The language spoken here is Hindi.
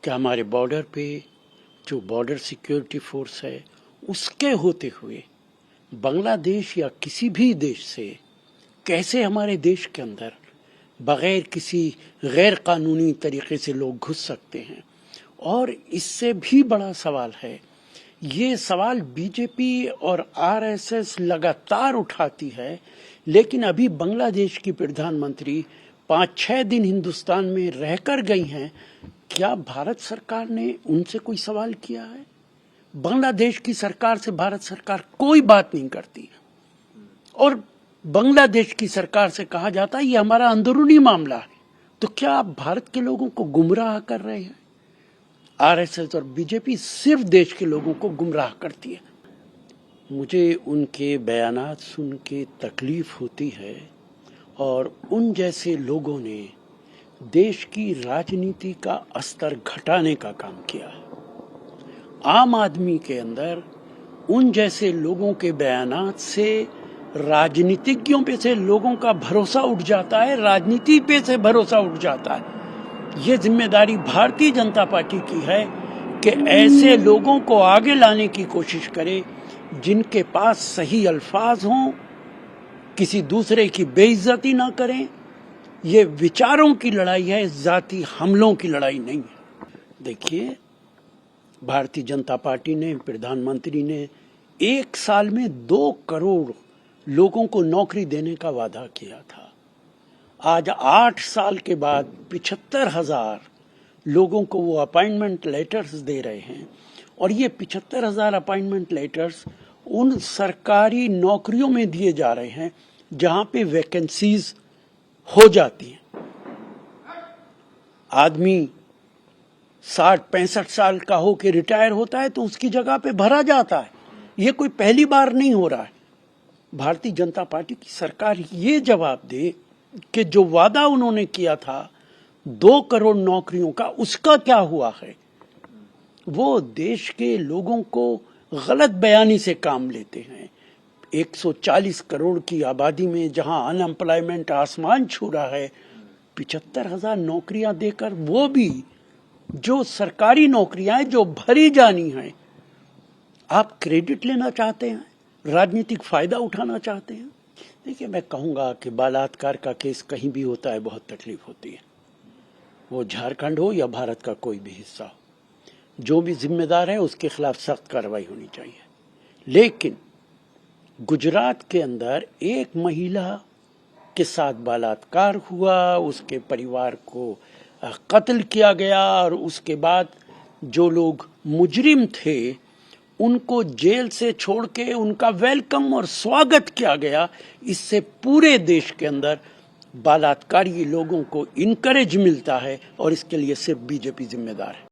कि हमारे बॉर्डर पे जो बॉर्डर सिक्योरिटी फोर्स है उसके होते हुए बांग्लादेश या किसी भी देश से कैसे हमारे देश के अंदर बगैर किसी गैर कानूनी तरीके से लोग घुस सकते हैं। और इससे भी बड़ा सवाल है, ये सवाल बीजेपी और आरएसएस लगातार उठाती है, लेकिन अभी बांग्लादेश की प्रधानमंत्री 5-6 दिन हिंदुस्तान में रहकर गई हैं। क्या भारत सरकार ने उनसे कोई सवाल किया है? बांग्लादेश की सरकार से भारत सरकार कोई बात नहीं करती है और बांग्लादेश की सरकार से कहा जाता है ये हमारा अंदरूनी मामला है। तो क्या आप भारत के लोगों को गुमराह कर रहे हैं? आरएसएस और बीजेपी सिर्फ देश के लोगों को गुमराह करती है। मुझे उनके बयानात सुन के तकलीफ होती है और उन जैसे लोगों ने देश की राजनीति का स्तर घटाने का काम किया है। आम आदमी के अंदर उन जैसे लोगों के बयानात से राजनीतिज्ञों पे से लोगों का भरोसा उठ जाता है, राजनीति पे से भरोसा उठ जाता है। ये जिम्मेदारी भारतीय जनता पार्टी की है कि ऐसे लोगों को आगे लाने की कोशिश करे जिनके पास सही अल्फाज हों, किसी दूसरे की बेइज्जती ना करें। ये विचारों की लड़ाई है, जाति हमलों की लड़ाई नहीं है। देखिए, भारतीय जनता पार्टी ने, प्रधानमंत्री ने 1 साल में 2 करोड़ लोगों को नौकरी देने का वादा किया था। आज 8 साल के बाद 75,000 लोगों को वो अपॉइंटमेंट लेटर्स दे रहे हैं और ये 75,000 अपॉइंटमेंट लेटर्स उन सरकारी नौकरियों में दिए जा रहे हैं जहां पे वैकेंसीज हो जाती हैं। आदमी 60-65 साल का हो के रिटायर होता है तो उसकी जगह पे भरा जाता है। ये कोई पहली बार नहीं हो रहा है। भारतीय जनता पार्टी की सरकार ये जवाब दे कि जो वादा उन्होंने किया था 2 करोड़ नौकरियों का, उसका क्या हुआ है। वो देश के लोगों को गलत बयानी से काम लेते हैं। 140 करोड़ की आबादी में जहां अनएम्प्लॉयमेंट आसमान छू रहा है, 75,000 नौकरियां देकर, वो भी जो सरकारी नौकरियां हैं जो भरी जानी हैं, आप क्रेडिट लेना चाहते हैं, राजनीतिक फायदा उठाना चाहते हैं। देखिए, मैं कहूंगा कि बलात्कार का केस कहीं भी होता है बहुत तकलीफ होती है, वो झारखंड हो या भारत का कोई भी हिस्सा हो। जो भी जिम्मेदार है उसके खिलाफ सख्त कार्रवाई होनी चाहिए। लेकिन गुजरात के अंदर एक महिला के साथ बलात्कार हुआ, उसके परिवार को कत्ल किया गया और उसके बाद जो लोग मुजरिम थे उनको जेल से छोड़ के उनका वेलकम और स्वागत किया गया। इससे पूरे देश के अंदर बलात्कारी लोगों को इनकरेज मिलता है और इसके लिए सिर्फ बीजेपी जिम्मेदार है।